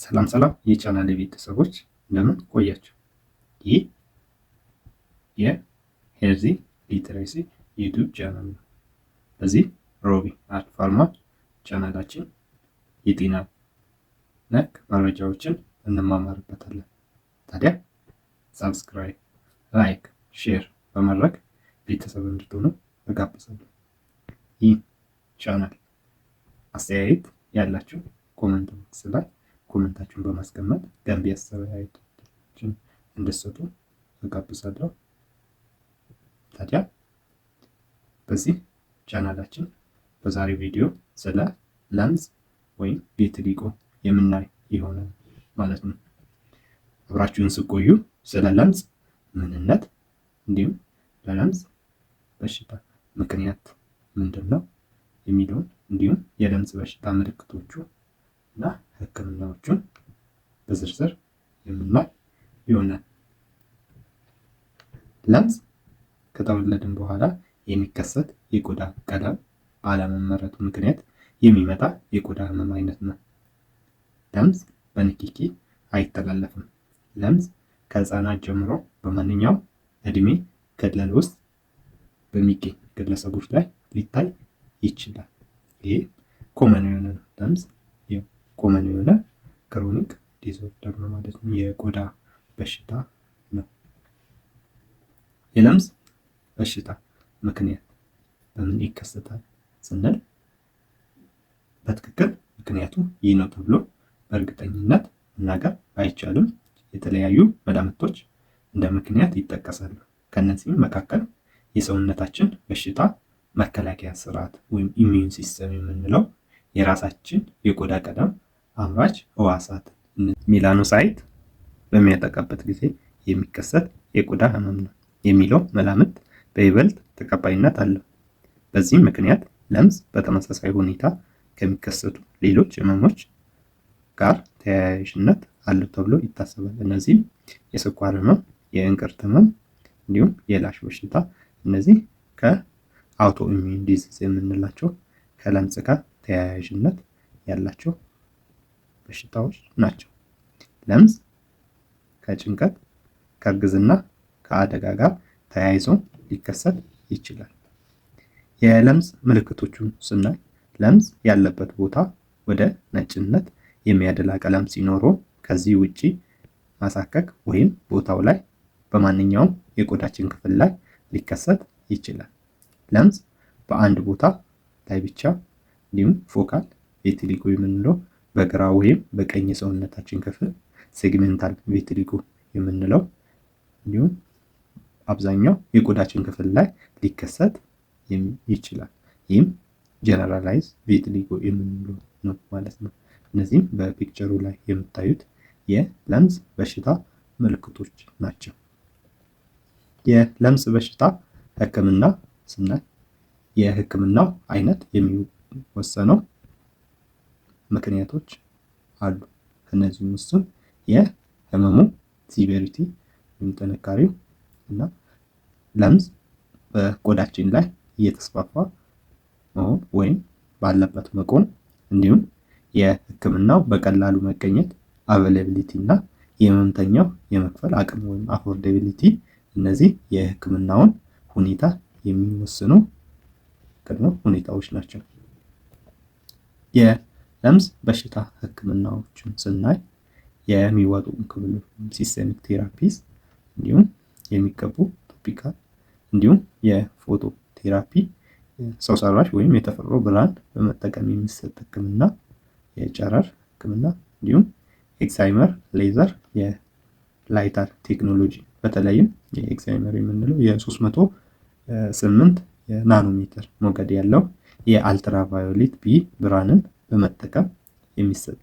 ሰላም ሰላም የቻናል ቤተሰቦች እንደምን ቆያችሁ? ይህ የሄልዚ ሊትሬሲ ዩቲዩብ ቻናል ነው። በዚህ ሮቢ አርት ፋርማ ቻናላችን የጤና ነክ መረጃዎችን እንማማርበታለን። ታዲያ ሰብስክራይብ፣ ላይክ፣ ሼር በማድረግ ቤተሰብ እንድትሆኑ እጋብዛለሁ። ይህ ቻናል አስተያየት ያላችሁ ኮሜንት ቦክስ ላይ ኮሜንታችሁን በማስቀመጥ ገንቢ አስተያየቶችን እንድትሰጡ እጋብዛለሁ። ታዲያ በዚህ ቻናላችን በዛሬው ቪዲዮ ስለ ለምጽ ወይም ቪቲሊጎ የምናይ ይሆናል ማለት ነው። አብራችሁን ስቆዩ ስለ ለምጽ ምንነት እንዲሁም ለለምጽ በሽታ ምክንያት ምንድነው የሚለውን እንዲሁም የለምጽ በሽታ ምልክቶቹ እና ህክምናዎቹን በዝርዝር የምናይ ይሆናል። ለምጽ ከተወለድን በኋላ የሚከሰት የቆዳ ቀለም ባለመመረቱ ምክንያት የሚመጣ የቆዳ ህመም አይነት ነው። ለምጽ በንክኪ አይተላለፍም። ለምጽ ከህፃናት ጀምሮ በማንኛውም እድሜ ክልል ውስጥ በሚገኝ ግለሰቦች ላይ ሊታይ ይችላል። ይህ ኮመን የሆነ ለምጽ ኮመን የሆነ ክሮኒክ ዲስኦርደር ነው ማለት ነው። የቆዳ በሽታ ነው። የለምጽ በሽታ ምክንያት በምን ይከሰታል ስንል በትክክል ምክንያቱ ይህ ነው ተብሎ በእርግጠኝነት መናገር አይቻልም። የተለያዩ መላምቶች እንደ ምክንያት ይጠቀሳሉ። ከነዚህም መካከል የሰውነታችን በሽታ መከላከያ ስርዓት ወይም ኢሚዩን ሲስተም የምንለው የራሳችን የቆዳ ቀለም አምራች ህዋሳት ሜላኖሳይት በሚያጠቃበት ጊዜ የሚከሰት የቆዳ ህመም ነው የሚለው መላምት በይበልጥ ተቀባይነት አለው። በዚህም ምክንያት ለምጽ በተመሳሳይ ሁኔታ ከሚከሰቱ ሌሎች ህመሞች ጋር ተያያዥነት አለው ተብሎ ይታሰባል። እነዚህም የስኳር ህመም፣ የእንቅርት ህመም እንዲሁም የላሽ በሽታ እነዚህ ከአውቶ ኢሚዩን ዲዚዝ የምንላቸው ከለምጽ ጋር ተያያዥነት ያላቸው በሽታዎች ናቸው። ለምጽ ከጭንቀት፣ ከእርግዝና፣ ከአደጋ ጋር ተያይዞ ሊከሰት ይችላል። የለምጽ ምልክቶቹን ስናይ ለምጽ ያለበት ቦታ ወደ ነጭነት የሚያደላ ቀለም ሲኖረው ከዚህ ውጪ ማሳከክ ወይም ቦታው ላይ በማንኛውም የቆዳችን ክፍል ላይ ሊከሰት ይችላል። ለምጽ በአንድ ቦታ ላይ ብቻ እንዲሁም ፎካል ቪቲሊጎ የምንለው በግራ ወይም በቀኝ የሰውነታችን ክፍል፣ ሴግሜንታል ቪቲሊጎ የምንለው እንዲሁም አብዛኛው የቆዳችን ክፍል ላይ ሊከሰት ይችላል። ይህም ጀነራላይዝ ቪቲሊጎ የምንለው ነው ማለት ነው። እነዚህም በፒክቸሩ ላይ የምታዩት የለምጽ በሽታ ምልክቶች ናቸው። የለምጽ በሽታ ህክምና ስናይ የህክምናው አይነት የሚወሰነው ምክንያቶች አሉ። ከነዚህም ውስጥ የህመሙ ሲቪሪቲ ወይም ጥንካሬው እና ለምጽ በቆዳችን ላይ እየተስፋፋ መሆን ወይም ባለበት መቆም እንዲሁም የህክምናው በቀላሉ መገኘት አቬይላቢሊቲ እና የህመምተኛው የመክፈል አቅም ወይም አፎርዴቢሊቲ እነዚህ የህክምናውን ሁኔታ የሚወስኑ ቅድመ ሁኔታዎች ናቸው። የለምጽ በሽታ ህክምናዎችን ስናይ የሚወጡ እንክብሎች ሲስተሚክ ቴራፒስ እንዲሁም የሚቀቡ ቶፒካል እንዲሁም የፎቶ ቴራፒ ሰው ሰራሽ ወይም የተፈጥሮ ብርሃን በመጠቀም የሚሰጥ ህክምና፣ የጨረር ህክምና እንዲሁም ኤክሳይመር ሌዘር የላይተር ቴክኖሎጂ በተለይም የኤክሳይመር የምንለው የ308 ናኖሜትር ሞገድ ያለው የአልትራቫዮሌት ቢ ብርሃንን በመጠቀም የሚሰጥ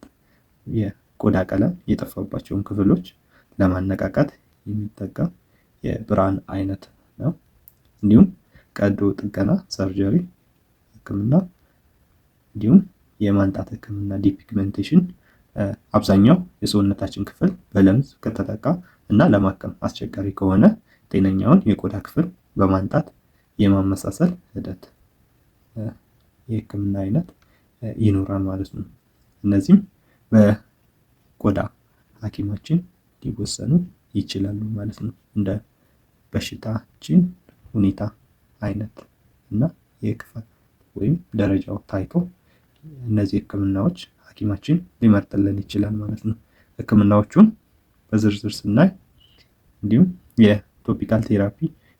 የቆዳ ቀለም የጠፋባቸውን ክፍሎች ለማነቃቃት የሚጠቀም የብርሃን አይነት ነው። እንዲሁም ቀዶ ጥገና ሰርጀሪ ህክምና እንዲሁም የማንጣት ህክምና ዲፒግሜንቴሽን አብዛኛው የሰውነታችን ክፍል በለምጽ ከተጠቃ እና ለማከም አስቸጋሪ ከሆነ ጤነኛውን የቆዳ ክፍል በማንጣት የማመሳሰል ሂደት የህክምና አይነት ይኖራል ማለት ነው። እነዚህም ቆዳ ሐኪማችን ሊወሰኑ ይችላሉ ማለት ነው። እንደ በሽታችን ሁኔታ አይነት እና የክፋት ወይም ደረጃው ታይቶ እነዚህ ህክምናዎች ሐኪማችን ሊመርጥልን ይችላል ማለት ነው። ህክምናዎቹን በዝርዝር ስናይ እንዲሁም የቶፒካል ቴራፒ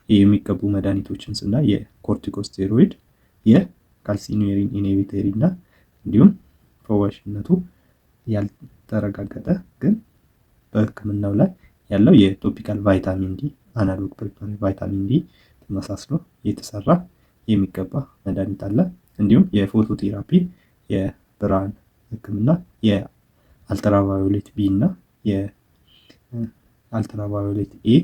የሚቀቡ መድኃኒቶችን ስናይ የኮርቲኮስቴሮይድ፣ የካልሲኒየሪን ኢንሂቢተሪ እና እንዲሁም ፈዋሽነቱ ያልተረጋገጠ ግን በህክምናው ላይ ያለው የቶፒካል ቫይታሚን ዲ አናሎግ ፕሪፓሪ ቫይታሚን ዲ ተመሳስሎ የተሰራ የሚቀባ መድኃኒት አለ። እንዲሁም የፎቶቴራፒ የብርሃን ህክምና የአልትራቫዮሌት ቢ እና የአልትራቫዮሌት ኤ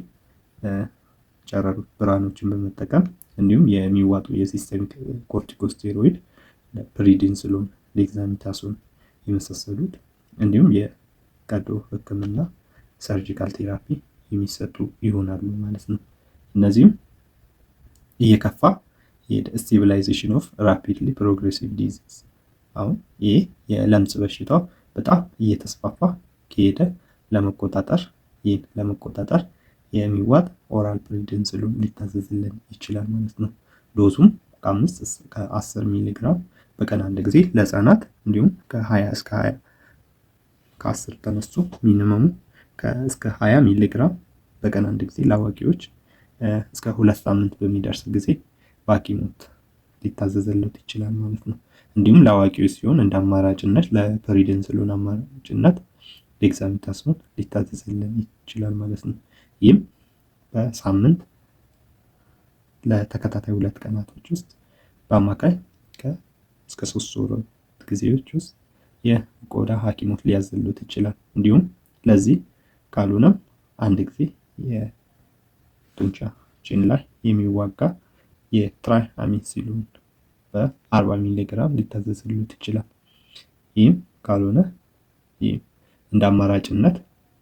ጨረሩ ብርሃኖችን በመጠቀም እንዲሁም የሚዋጡ የሲስተሚክ ኮርቲኮስቴሮይድ ፕሪዲንስሎን፣ ዴክሳሜታሶን የመሳሰሉት እንዲሁም የቀዶ ህክምና ሰርጂካል ቴራፒ የሚሰጡ ይሆናሉ ማለት ነው። እነዚህም እየከፋ ስቴቢላይዜሽን ኦፍ ራፒድሊ ፕሮግሬሲቭ ዲዚዝ አሁን ይህ የለምጽ በሽታው በጣም እየተስፋፋ ከሄደ ለመቆጣጠር የሚዋጥ ኦራል ፕሪዲንስሎን ሊታዘዝልን ይችላል ማለት ነው። ዶዙም ከ5 እስከ 10 ሚሊግራም በቀን አንድ ጊዜ ለህፃናት እንዲሁም ከ20 እስከ 20 ከ10 ተነስቶ ሚኒመሙ እስከ 20 ሚሊግራም በቀን አንድ ጊዜ ለአዋቂዎች እስከ 2 ሳምንት በሚደርስ ጊዜ በሐኪሞት ሊታዘዝለት ይችላል ማለት ነው። እንዲሁም ለአዋቂዎች ሲሆን እንደ አማራጭነት ለፕሪዲንስሎን አማራጭነት ዴክሳሜታሶን ሊታዘዝልን ይችላል ማለት ነው። ይህም በሳምንት ለተከታታይ 2 ቀናቶች ውስጥ በአማካይ እስከ 3 ወራት ጊዜዎች ውስጥ የቆዳ ሐኪሞት ሊያዝሉት ይችላል። እንዲሁም ለዚህ ካልሆነም አንድ ጊዜ የጡንቻችን ላይ የሚዋጋ የትራይአሚሲሎን በ40 ሚሊግራም ሊታዘዝሉት ይችላል። ይህም ካልሆነ እንደ አማራጭነት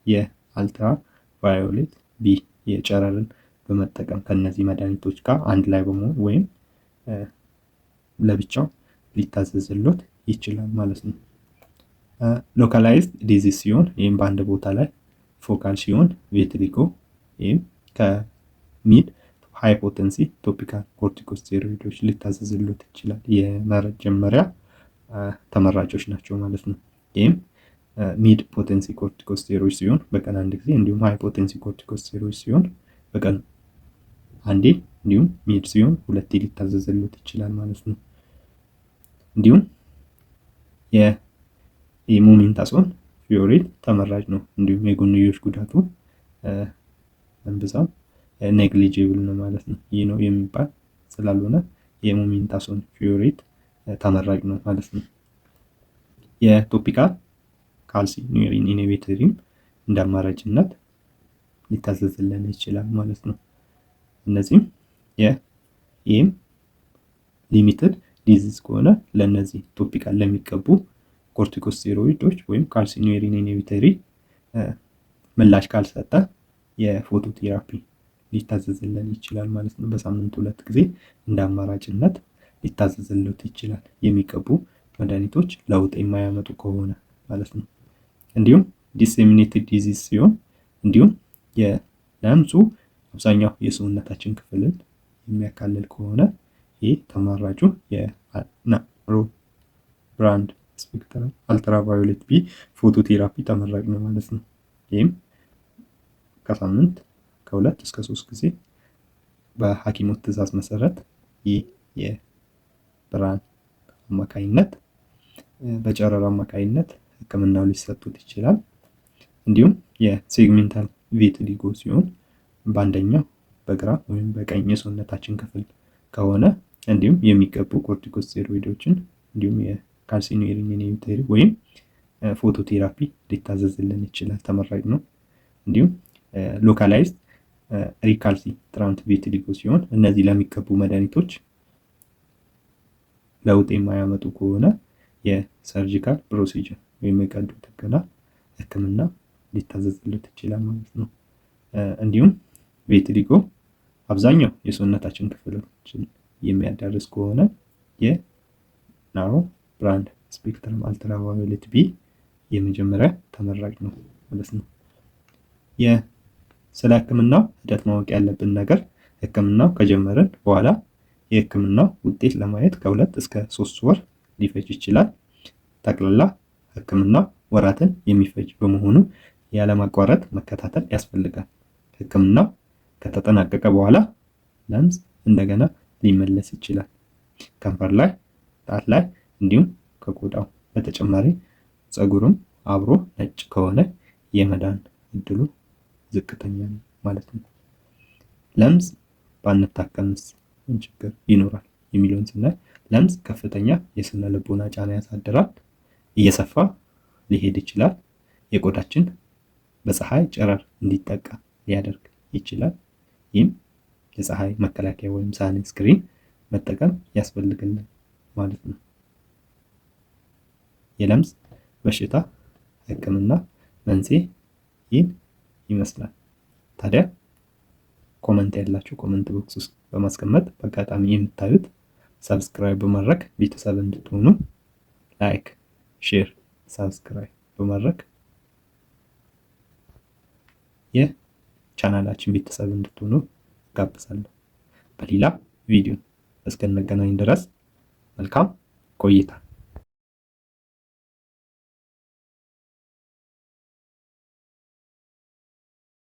የአልትራ ቫዮሌት ቢ የጨረርን በመጠቀም ከነዚህ መድኃኒቶች ጋር አንድ ላይ በመሆን ወይም ለብቻው ሊታዘዝሎት ይችላል ማለት ነው። ሎካላይዝድ ዲዚዝ ሲሆን ይህም በአንድ ቦታ ላይ ፎካል ሲሆን ቪትሪጎ ይህም ከሚድ ሃይፖተንሲ ቶፒካል ኮርቲኮስቴሮይዶች ሊታዘዝሎት ይችላል። የመጀመሪያ ተመራጮች ናቸው ማለት ነው። ይህም ሚድ ፖቴንሲ ኮርቲኮስቴሮይድ ሲሆን በቀን አንድ ጊዜ እንዲሁም ሃይፖቴንሲ ኮርቲኮስቴሮይድ ሲሆን በቀን አንዴ እንዲሁም ሚድ ሲሆን 2 ሊታዘዝሎት ይችላል ማለት ነው። እንዲሁም የሞሜንታሶን ፊዮሬት ተመራጭ ነው። እንዲሁም የጎንዮሽ ጉዳቱ እምብዛም ኔግሊጂብል ነው ማለት ነው። ይህ ነው የሚባል ስላልሆነ የሞሜንታሶን ፊዮሬት ተመራጭ ነው ማለት ነው። የቶፒካል ካልሲኒየሪን ኢንሂቢተሪም እንደ አማራጭነት ሊታዘዝልን ይችላል ማለት ነው። እነዚህም ይህም ሊሚትድ ዲዚዝ ከሆነ ለእነዚህ ቶፒካል ለሚቀቡ ኮርቲኮስቴሮይዶች ወይም ካልሲኒየሪን ኢንሂቢተሪ ምላሽ ካልሰጠ የፎቶቴራፒ ሊታዘዝልን ይችላል ማለት ነው። በሳምንት 2 ጊዜ እንደ አማራጭነት ሊታዘዝለት ይችላል የሚቀቡ መድኃኒቶች ለውጥ የማያመጡ ከሆነ ማለት ነው። እንዲሁም ዲሴሚኔትድ ዲዚዝ ሲሆን እንዲሁም የለምጹ አብዛኛው የሰውነታችን ክፍልን የሚያካልል ከሆነ ይህ ተመራጩ የብራንድ ስፔክትረም አልትራቫዮሌት ቢ ፎቶቴራፒ ተመራጭ ነው ማለት ነው። ይህም ከሳምንት ከ2 እስከ 3 ጊዜ በሐኪሞት ትዕዛዝ መሰረት ይህ የብርሃን አማካይነት በጨረር አማካይነት ህክምናው ሊሰጡት ይችላል። እንዲሁም የሴግሜንታል ቪቲሊጎ ሲሆን በአንደኛው በግራ ወይም በቀኝ የሰውነታችን ክፍል ከሆነ እንዲሁም የሚቀቡ ኮርቲኮስቴሮይዶችን እንዲሁም የካልሲኒየሪን ኢንሂቢተሪ ወይም ፎቶቴራፒ ሊታዘዝልን ይችላል፣ ተመራጭ ነው። እንዲሁም ሎካላይዝድ ሪካልሲትራንት ቪቲሊጎ ሲሆን እነዚህ ለሚቀቡ መድኃኒቶች ለውጥ የማያመጡ ከሆነ የሰርጂካል ፕሮሲጀር ወይም የቀዶ ጥገና ህክምና ሊታዘዝለት ይችላል ማለት ነው። እንዲሁም ቪቲሊጎ አብዛኛው የሰውነታችን ክፍሎችን የሚያዳርስ ከሆነ የናሮ ብራንድ ስፔክትረም አልትራቫዮሌት ቢ የመጀመሪያ ተመራጭ ነው ማለት ነው። ስለ ህክምናው ሂደት ማወቅ ያለብን ነገር ህክምናው ከጀመረን በኋላ የህክምናው ውጤት ለማየት ከ2 እስከ 3 ወር ሊፈጅ ይችላል። ጠቅላላ ህክምና ወራትን የሚፈጅ በመሆኑ ያለማቋረጥ መከታተል ያስፈልጋል። ህክምናው ከተጠናቀቀ በኋላ ለምጽ እንደገና ሊመለስ ይችላል። ከንፈር ላይ፣ ጣት ላይ እንዲሁም ከቆዳው በተጨማሪ ፀጉርም አብሮ ነጭ ከሆነ የመዳን እድሉ ዝቅተኛ ነው ማለት ነው። ለምጽ ባንታከምስ ምን ችግር ይኖራል የሚለውን ስናይ ለምጽ ከፍተኛ የስነ ልቦና ጫና ያሳድራል። እየሰፋ ሊሄድ ይችላል። የቆዳችን በፀሐይ ጨረር እንዲጠቃ ሊያደርግ ይችላል። ይህም የፀሐይ መከላከያ ወይም ሳንስክሪን መጠቀም ያስፈልገናል ማለት ነው። የለምጽ በሽታ ህክምና መንስኤ ይህን ይመስላል። ታዲያ ኮመንት ያላችሁ ኮመንት ቦክስ ውስጥ በማስቀመጥ በአጋጣሚ የምታዩት ሰብስክራይብ በማድረግ ቤተሰብ እንድትሆኑ ላይክ፣ ሼር፣ ሰብስክራይብ በማድረግ የቻናላችን ቤተሰብ እንድትሆኑ ጋብዛለሁ። በሌላ ቪዲዮ እስከነገናኝ ድረስ መልካም ቆይታ